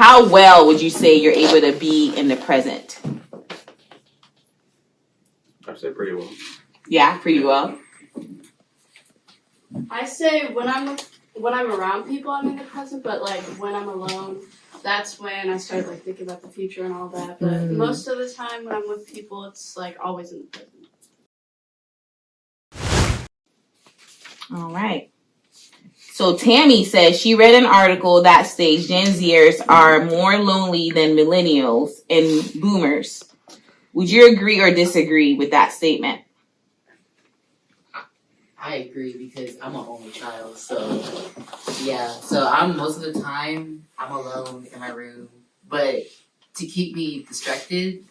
how well would you say you're able to be in the present? I'd say pretty well. Yeah, pretty well. I say when I'm around people, I'm in the present, but like when I'm alone, that's when I start like thinking about the future and all that. But most of the time when I'm with people, it's like always in the present. All right. So Tammy says she read an article that states Gen Zers are more lonely than millennials and boomers. Would you agree or disagree with that statement? I agree because I'm an only child, so yeah. So I'm most of the time I'm alone in my room, but to keep me distracted,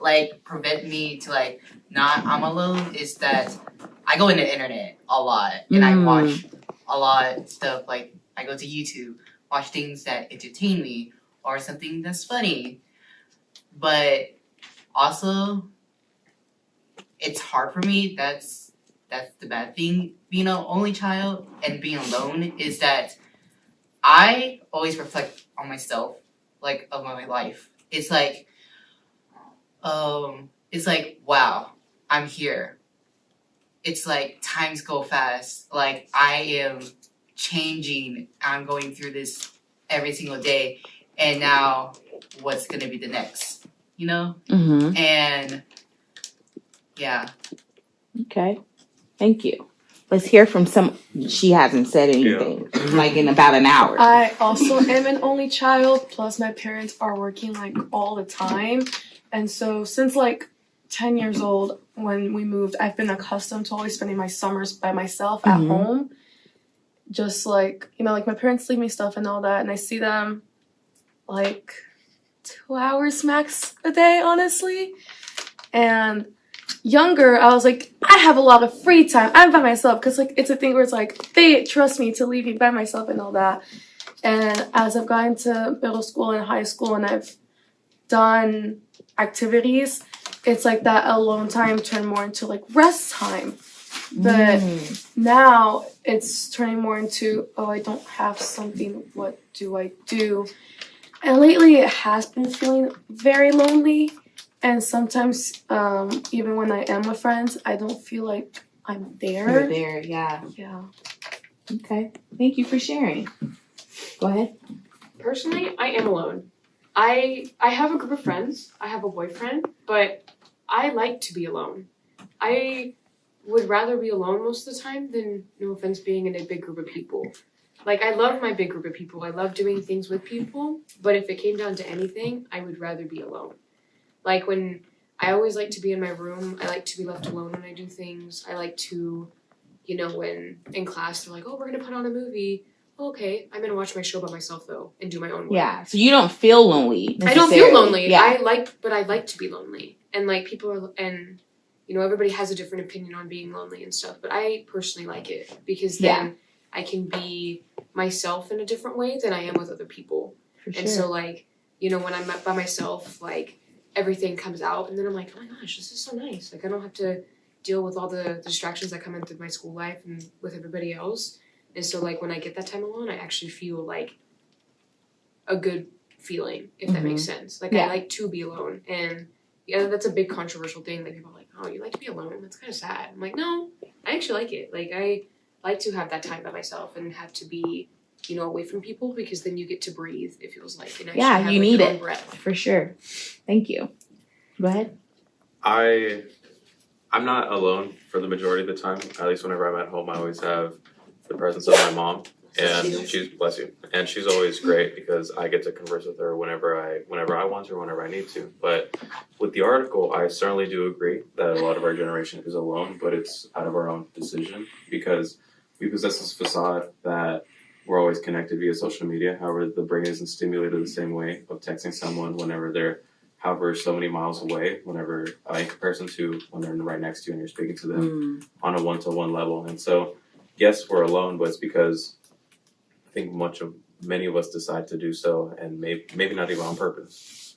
like prevent me to like not I'm alone is that I go in the internet a lot and I watch a lot of stuff. Like I go to YouTube, watch things that entertain me or something that's funny, but also it's hard for me. That's the bad thing. Being an only child and being alone is that I always reflect on myself, like of my life. It's like, wow, I'm here. It's like times go fast. Like I am changing. I'm going through this every single day, and now what's gonna be the next? You know? Mm-hmm. And yeah. Okay. Thank you. Let's hear from some. She hasn't said anything like in about an hour. I also am an only child, plus my parents are working like all the time. And so since like 10 years old, when we moved, I've been accustomed to always spending my summers by myself at home. Just like, you know, like my parents leave me stuff and all that. And I see them like 2 hours max a day, honestly. And younger, I was like, I have a lot of free time. I'm by myself because like it's a thing where it's like they trust me to leave me by myself and all that. And as I've gotten to middle school and high school and I've done activities, it's like that alone time turned more into like rest time. But now it's turning more into, oh, I don't have something. What do I do? And lately it has been feeling very lonely. And sometimes, even when I am with friends, I don't feel like I'm there. You're there, yeah. Yeah. Okay. Thank you for sharing. Go ahead. Personally, I am alone. I have a group of friends. I have a boyfriend, but I like to be alone. I would rather be alone most of the time than, no offense, being in a big group of people. Like, I love my big group of people. I love doing things with people, but if it came down to anything, I would rather be alone. Like when I always like to be in my room, I like to be left alone when I do things. I like to, you know, when in class they're like, oh, we're going to put on a movie. Oh, okay, I'm going to watch my show by myself though and do my own work. Yeah, so you don't feel lonely. I don't feel lonely. Yeah. But I like to be lonely. And like people are, and you know, everybody has a different opinion on being lonely and stuff. But I personally like it because then I can be myself in a different way than I am with other people. For sure. And so like, you know, when I'm by myself, like, everything comes out and then I'm like, oh my gosh, this is so nice. Like I don't have to deal with all the distractions that come in through my school life and with everybody else. And so like when I get that time alone, I actually feel like a good feeling, if that makes sense. Like I like to be alone. And yeah, that's a big controversial thing. Like people are like, oh, you like to be alone? That's kind of sad. I'm like, no, I actually like it. Like I like to have that time by myself and have to be, you know, away from people because then you get to breathe, it feels like. And yeah, have, you like, need your own it. breath. For sure. Thank you. Go ahead. I'm not alone for the majority of the time. At least whenever I'm at home, I always have the presence of my mom. And she's, bless you, and she's always great because I get to converse with her whenever I want to or whenever I need to. But with the article, I certainly do agree that a lot of our generation is alone, but it's out of our own decision because we possess this facade that we're always connected via social media. However, the brain isn't stimulated the same way of texting someone whenever they're however so many miles away, whenever in comparison to when they're right next to you and you're speaking to them on a one-to-one level. And so, yes, we're alone, but it's because I think many of us decide to do so, and maybe not even on purpose.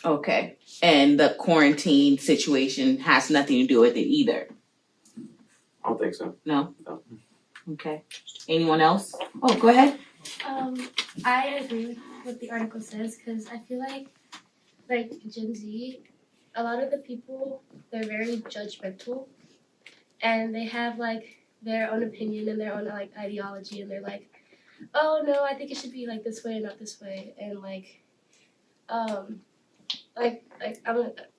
Okay. And the quarantine situation has nothing to do with it either. I don't think so. No? No. Okay. Anyone else? Oh, go ahead. I agree with what the article says because I feel like Gen Z, a lot of the people, they're very judgmental and they have like their own opinion and their own like ideology and they're like, oh no, I think it should be like this way and not this way and I'm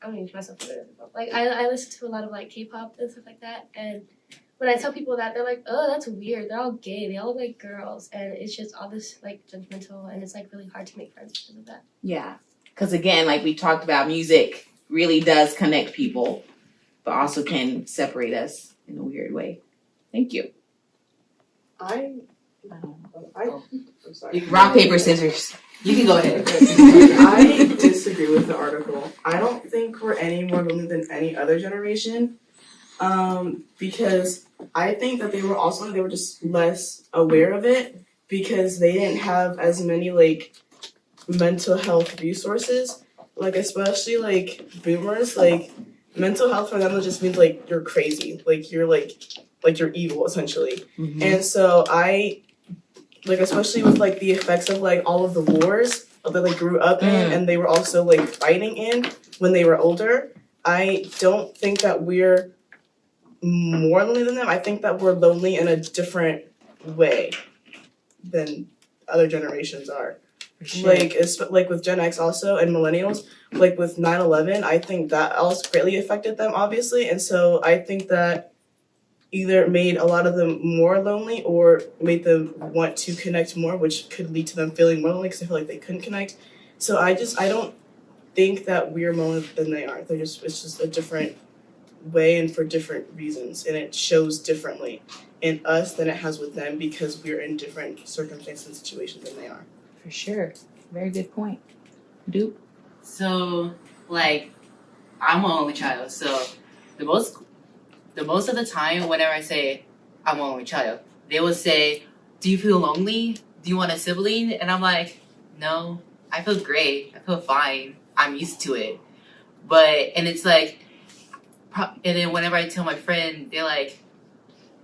gonna use myself for it. Like I listen to a lot of like K-pop and stuff like that and when I tell people that, they're like, oh, that's weird. They're all gay. They all look like girls. And it's just all this, like, judgmental. And it's, like, really hard to make friends because of that. Yeah. Because, again, like we talked about, music really does connect people, but also can separate us in a weird way. Thank you. I'm sorry. Rock, paper, scissors. You can go ahead. I disagree with the article. I don't think we're any more lonely than any other generation. Because I think that they were just less aware of it because they didn't have as many like mental health resources. Like especially like boomers, like mental health for them just means like you're crazy. Like you're evil essentially. Mm-hmm. And so I like especially with like the effects of like all of the wars that they grew up in and they were also like fighting in when they were older, I don't think that we're more lonely than them. I think that we're lonely in a different way than other generations are. Sure. Like it's like with Gen X also and millennials, like with 9/11, I think that also greatly affected them obviously, and so I think that either made a lot of them more lonely or made them want to connect more, which could lead to them feeling more lonely because they feel like they couldn't connect. So I don't think that we're more lonely than they are. It's just a different way and for different reasons, and it shows differently in us than it has with them because we're in different circumstances and situations than they are. For sure. Very good point. Dupe. So, like, I'm an only child, so the most of the time whenever I say I'm an only child, they will say, do you feel lonely? Do you want a sibling? And I'm like, no, I feel great. I feel fine. I'm used to it. And it's like, and then whenever I tell my friend, they're like,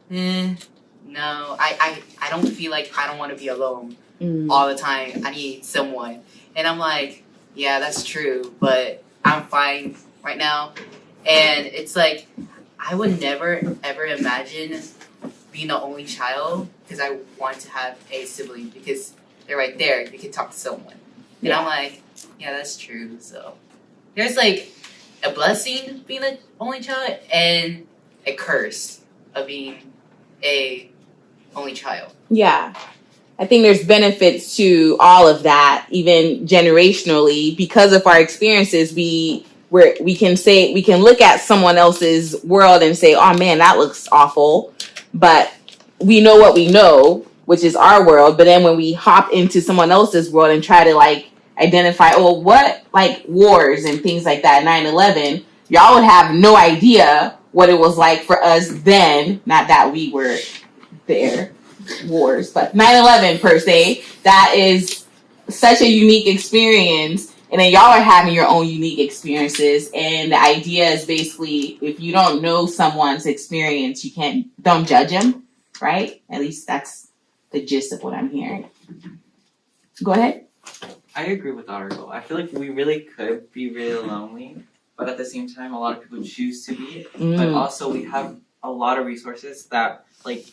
no, I don't feel like I don't want to be alone all the time. I need someone. And I'm like, yeah, that's true, but I'm fine right now. And it's like, I would never, ever imagine being the only child because I want to have a sibling because they're right there. You can talk to someone. And I'm like, yeah, that's true. So there's like a blessing being the only child and a curse of being a only child. Yeah. I think there's benefits to all of that, even generationally, because of our experiences. We can look at someone else's world and say, oh man, that looks awful. But we know what we know, which is our world. But then when we hop into someone else's world and try to like identify, oh, what like wars and things like that, 9/11, y'all would have no idea what it was like for us then. Not that we were there, wars, but 9/11 per se, that is such a unique experience. And then y'all are having your own unique experiences. And the idea is basically, if you don't know someone's experience, don't judge them, right? At least that's the gist of what I'm hearing. Go ahead. I agree with the article. I feel like we really could be really lonely, but at the same time, a lot of people choose to be. But also, we have a lot of resources that, like,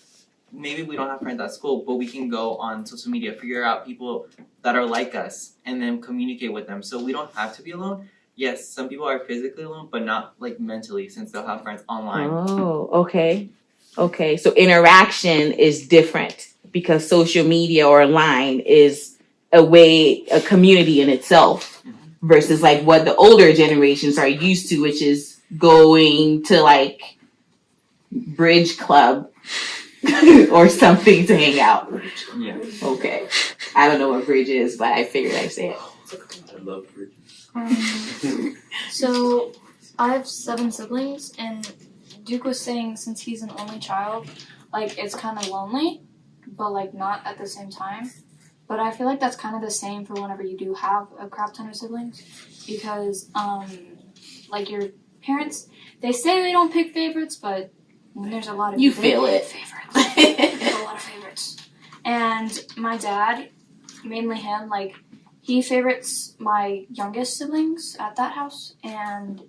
maybe we don't have friends at school, but we can go on social media, figure out people that are like us, and then communicate with them. So we don't have to be alone. Yes, some people are physically alone, but not like mentally, since they'll have friends online. Oh, okay. Okay, so interaction is different because social media or online is a community in itself versus like what the older generations are used to, which is going to like bridge club or something to hang out. Yeah. Okay. I don't know what bridge is, but I figured I'd say it. I love bridges. So I have 7 siblings, and Duke was saying since he's an only child, like it's kind of lonely, but like not at the same time. But I feel like that's kind of the same for whenever you do have a crap ton of siblings, because like your parents, they say they don't pick favorites, but when there's a lot of You feel they it. pick favorites. There's a lot of favorites, And my dad, mainly him, like, he favorites my youngest siblings at that house, and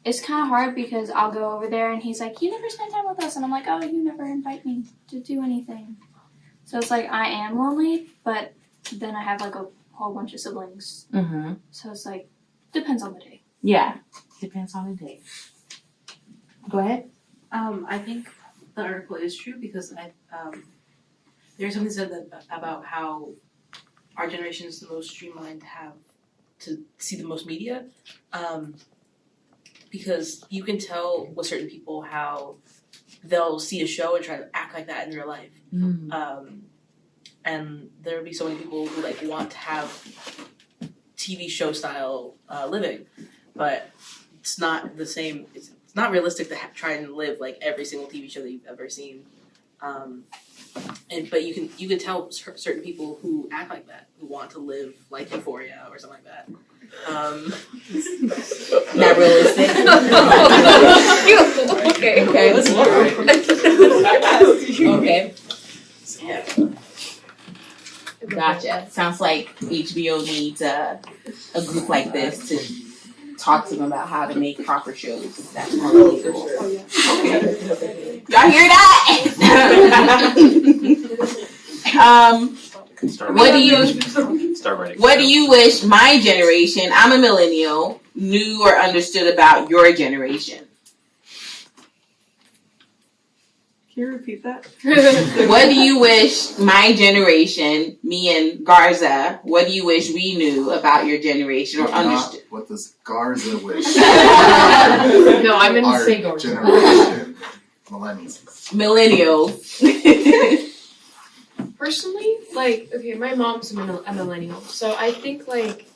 it's kind of hard because I'll go over there and he's like, you never spend time with us, and I'm like, oh, you never invite me to do anything. So it's like I am lonely, but then I have like a whole bunch of siblings. Mm-hmm. So it's like, depends on the day. Yeah, depends on the day. Go ahead. I think the article is true because there's something said about how our generation is the most streamlined to have to see the most media, because you can tell with certain people how they'll see a show and try to act like that in real life. And there will be so many people who like want to have TV show style living, but it's not the same. It's not realistic to try and live like every single TV show that you've ever seen. But you can tell certain people who act like that, who want to live like Euphoria or something like that. Not realistic. Okay. Okay. Yeah. Gotcha. Sounds like HBO needs a group like this to talk to them about how to make proper shows. That's more relatable. Y'all hear that? What do you wish my generation, I'm a millennial, knew or understood about your generation? Can you repeat that? What do you wish my generation, me and Garza, what do you wish we knew about your generation or understood? What does Garza wish? No, I'm in the Our same Garza. generation, Millennials. Personally, like, okay, my mom's a millennial, so I think, like,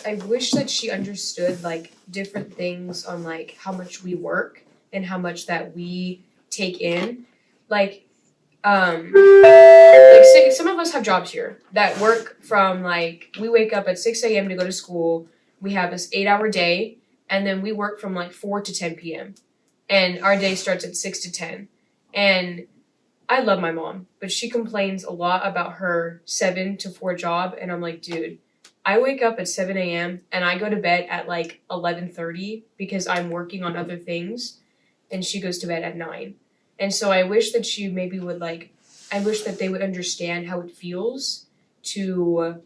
I wish that she understood, like, different things on, like, how much we work and how much that we take in. Like, say some of us have jobs here that work from, like, we wake up at 6 a.m. to go to school, we have this 8-hour day, and then we work from, like, 4 to 10 p.m. And our day starts at 6 to 10. And I love my mom, but she complains a lot about her 7 to 4 job, and I'm like, dude, I wake up at 7 a.m. and I go to bed at like 11:30 because I'm working on other things, and she goes to bed at 9. And so I wish that she maybe would I wish that they would understand how it feels to,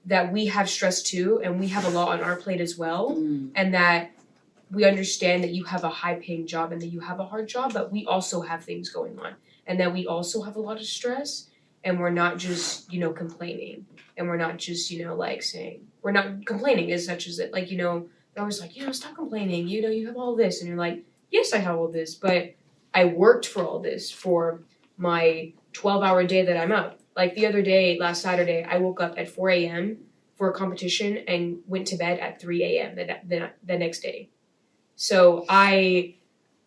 that we have stress too, and we have a lot on our plate as well, and that we understand that you have a high paying job and that you have a hard job, but we also have things going on. And that we also have a lot of stress, and we're not just, complaining. And we're not just, like saying, we're not complaining as such as that, like, they're always like, stop complaining, you have all this. And you're like, yes, I have all this, but I worked for all this for my 12-hour day that I'm up. Like the other day, last Saturday, I woke up at 4 a.m. for a competition and went to bed at 3 a.m. the next day. So I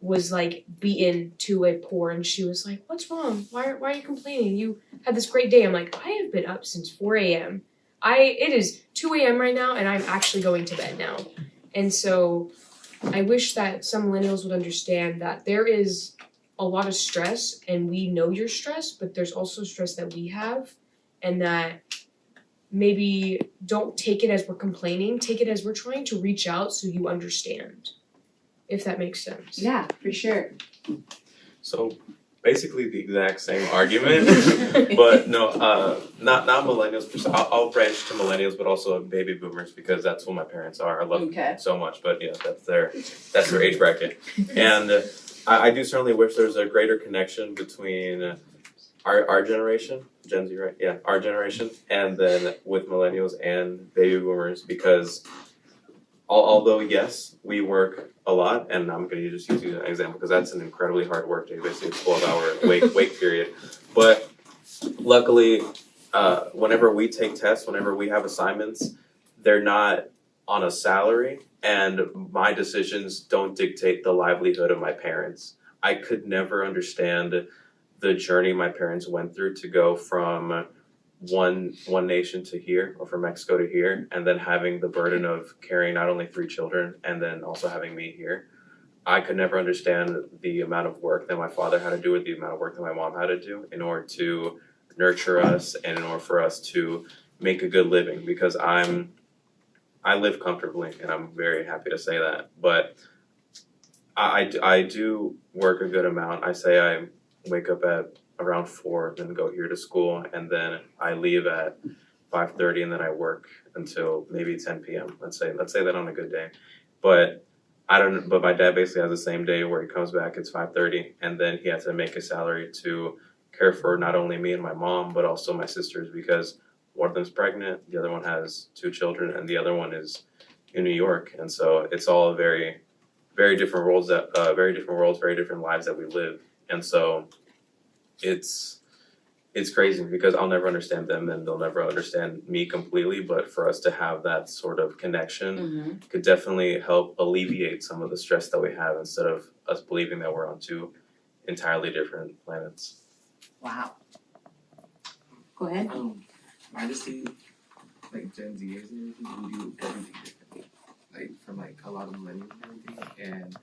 was like beaten to a pour, and she was like, what's wrong? Why are you complaining? You had this great day. I'm like, I have been up since 4 a.m. It is 2 a.m. right now, and I'm actually going to bed now. And so I wish that some millennials would understand that there is a lot of stress, and we know you're stressed, but there's also stress that we have, and that maybe don't take it as we're complaining, take it as we're trying to reach out so you understand. If that makes sense. Yeah, for sure. So basically the exact same argument, but no, not millennials. I'll branch to millennials, but also baby boomers because that's what my parents are. I love them so much, but yeah, that's their age bracket, and I do certainly wish there was a greater connection between our generation, Gen Z, right? Yeah, our generation, and then with millennials and baby boomers because. Although, yes, we work a lot, and I'm going to just use an example because that's an incredibly hard work day, basically a 12-hour wake period. But luckily, whenever we take tests, whenever we have assignments, they're not on a salary, and my decisions don't dictate the livelihood of my parents. I could never understand the journey my parents went through to go from one nation to here, or from Mexico to here, and then having the burden of carrying not only 3 children and then also having me here. I could never understand the amount of work that my father had to do with the amount of work that my mom had to do in order to nurture us and in order for us to make a good living, because I live comfortably and I'm very happy to say that. But I do work a good amount. I say I wake up at around 4, then go here to school, and then I leave at 5:30, and then I work until maybe 10 p.m. Let's say that on a good day. But but my dad basically has the same day where he comes back, it's 5:30, and then he has to make a salary to care for not only me and my mom, but also my sisters, because one of them's pregnant, the other one has 2 children, and the other one is in New York. And so it's all very, very different worlds, very different lives that we live. And so it's crazy because I'll never understand them and they'll never understand me completely. But for us to have that sort of connection could definitely help alleviate some of the stress that we have, instead of us believing that we're on 2 entirely different planets. Wow. Go ahead. I just see like Gen Zers and everything, we do everything differently. Like from like a lot of millennials and everything, and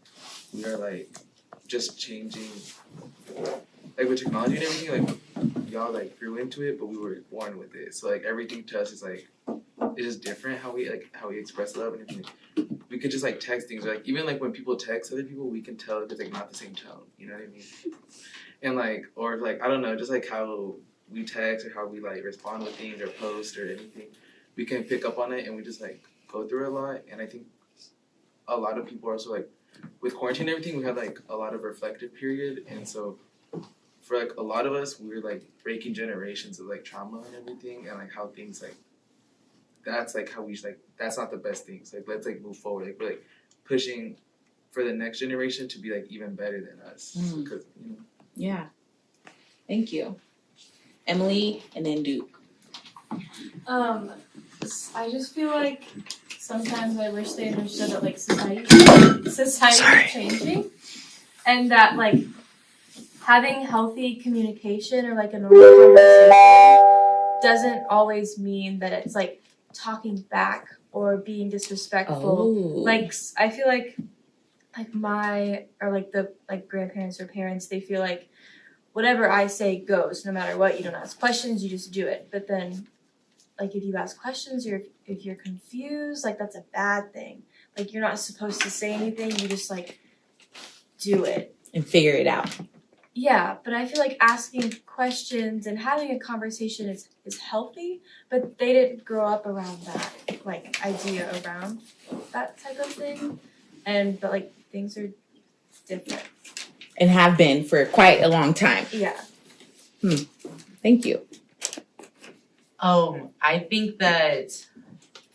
we are like just changing, like with technology and everything. Like y'all like grew into it, but we were born with it. So like everything to us is like it's just different how we express love and everything. We could just like text things, like even like when people text other people, we can tell if it's like not the same tone. You know what I mean? And like, or like I don't know, just like how we text or how we like respond with things or post or anything, we can pick up on it, and we just like go through it a lot. And I think a lot of people are also like with quarantine and everything, we had like a lot of reflective period, and so for like a lot of us, we were like breaking generations of like trauma and everything, and like how things like that's like how we like that's not the best things. Like let's like move forward. Like we're like pushing for the next generation to be like even better than us, because you know. Yeah. Thank you. Emily and then Duke. I just feel like sometimes I wish they understood that like society is changing, and that like having healthy communication or like a normal conversation doesn't always mean that it's like talking back or being disrespectful. Like I feel like my or like the like grandparents or parents, they feel like whatever I say goes, no matter what. You don't ask questions, you just do it. But then like if you ask questions or if you're confused, like that's a bad thing. Like you're not supposed to say anything, you just like do it and figure it out. Yeah, but I feel like asking questions and having a conversation is healthy, but they didn't grow up around that like idea around that type of thing. But like things are different. And have been for quite a long time. Yeah. Thank you. I think that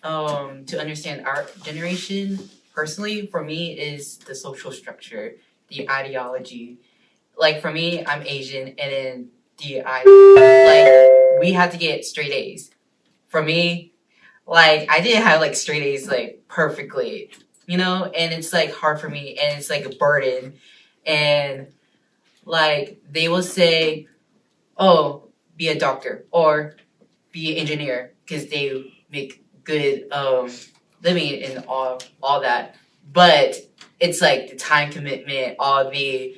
to understand our generation personally, for me, is the social structure, the ideology. Like for me, I'm Asian, and then like we had to get straight A's. For me, like I didn't have like straight A's like perfectly, you know, and it's like hard for me, and it's like a burden. And like they will say, "Oh, be a doctor or be an engineer," because they make good living and all that. But it's like the time commitment, all the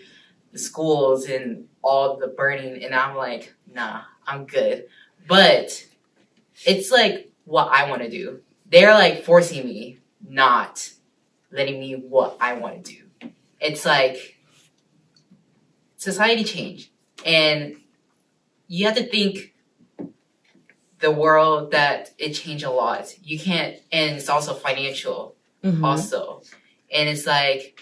schools and all the burning, and I'm like, nah, I'm good. But it's like what I want to do. They're like forcing me, not letting me what I want to do. It's like society change, and you have to think the world that it changed a lot. You can't, and it's also financial also. And it's like,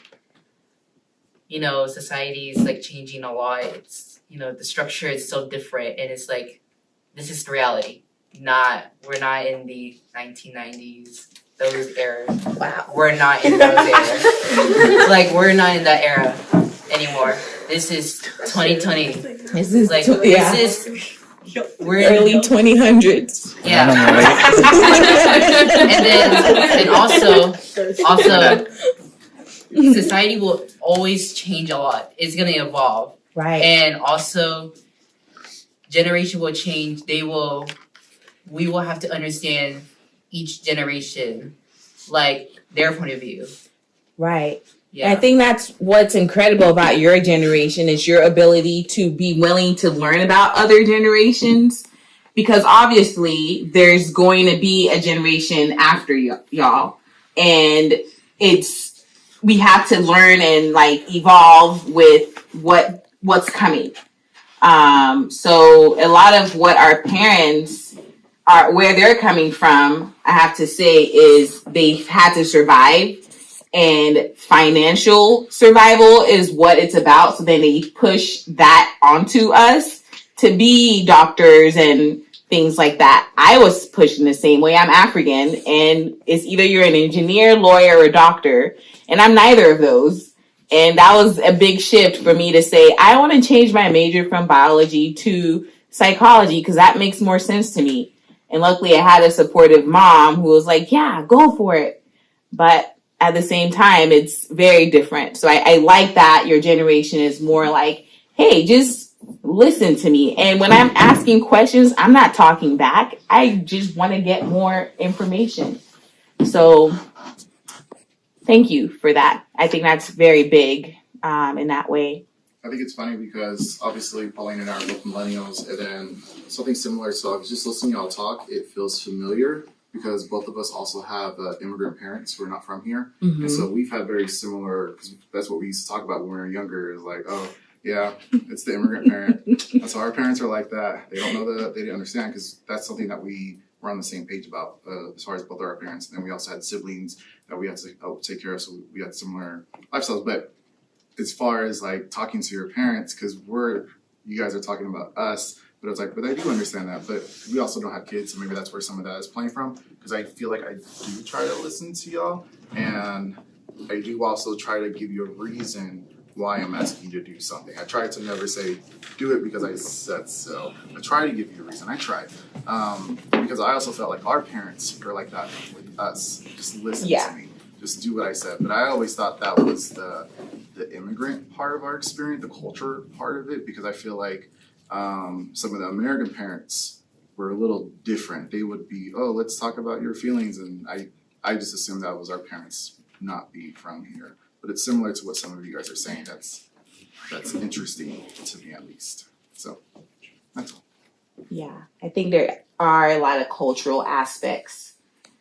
you know, society is like changing a lot. It's, you know, the structure is so different, and it's like, this is the reality. We're not in the 1990s, those eras. Wow. We're not in those eras. Like, we're not in that era anymore. This is 2020. This is like, this is we're early 2000s. Yeah. and also society will always change a lot. It's gonna evolve. Right. And also generation will change. We will have to understand each generation, like their point of view. Right. Yeah. I think that's what's incredible about your generation is your ability to be willing to learn about other generations, because obviously there's going to be a generation after y'all, and we have to learn and like evolve with what's coming. So a lot of what our parents are, where they're coming from, I have to say, is they've had to survive, and financial survival is what it's about. So then they push that onto us to be doctors and things like that. I was pushed in the same way. I'm African, and it's either you're an engineer, lawyer, or doctor, and I'm neither of those. And that was a big shift for me to say, I want to change my major from biology to psychology because that makes more sense to me. And luckily, I had a supportive mom who was like, yeah, go for it. But at the same time, it's very different. So I like that your generation is more like, hey, just listen to me. And when I'm asking questions, I'm not talking back. I just want to get more information. So thank you for that. I think that's very big in that way. I think it's funny because obviously Pauline and I are both millennials, and then something similar. So I was just listening to y'all talk. It feels familiar because both of us also have immigrant parents who are not from here. Mm-hmm. And so we've had very similar, because that's what we used to talk about when we were younger, is like, oh, yeah, it's the immigrant parent. That's why our parents are like that. They don't know that, they didn't understand, because that's something that we were on the same page about as far as both our parents. And then we also had siblings that we had to take care of, so we had similar lifestyles. But as far as like talking to your parents, because you guys are talking about us, but it's like, but I do understand that, but we also don't have kids, so maybe that's where some of that is playing from, because I feel like I do try to listen to y'all, and I do also try to give you a reason why I'm asking you to do something. I try to never say, do it because I said so. I try to give you a reason. I try. Because I also felt like our parents were like that with us. Just listen to me. Just do what I said. But I always thought that was the immigrant part of our experience, the culture part of it, because I feel like some of the American parents were a little different. They would be, oh, let's talk about your feelings. And I just assumed that was our parents not being from here. But it's similar to what some of you guys are saying. That's interesting to me, at least. So that's all. Yeah, I think there are a lot of cultural aspects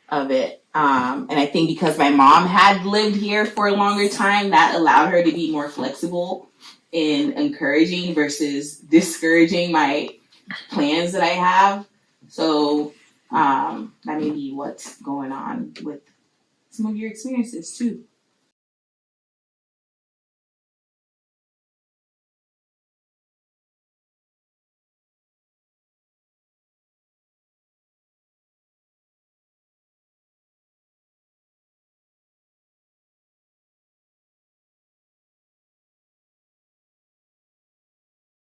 of it. And I think because my mom had lived here for a longer time, that allowed her to be more flexible in encouraging versus discouraging my plans that I have. So that may be what's going on with some of your experiences too.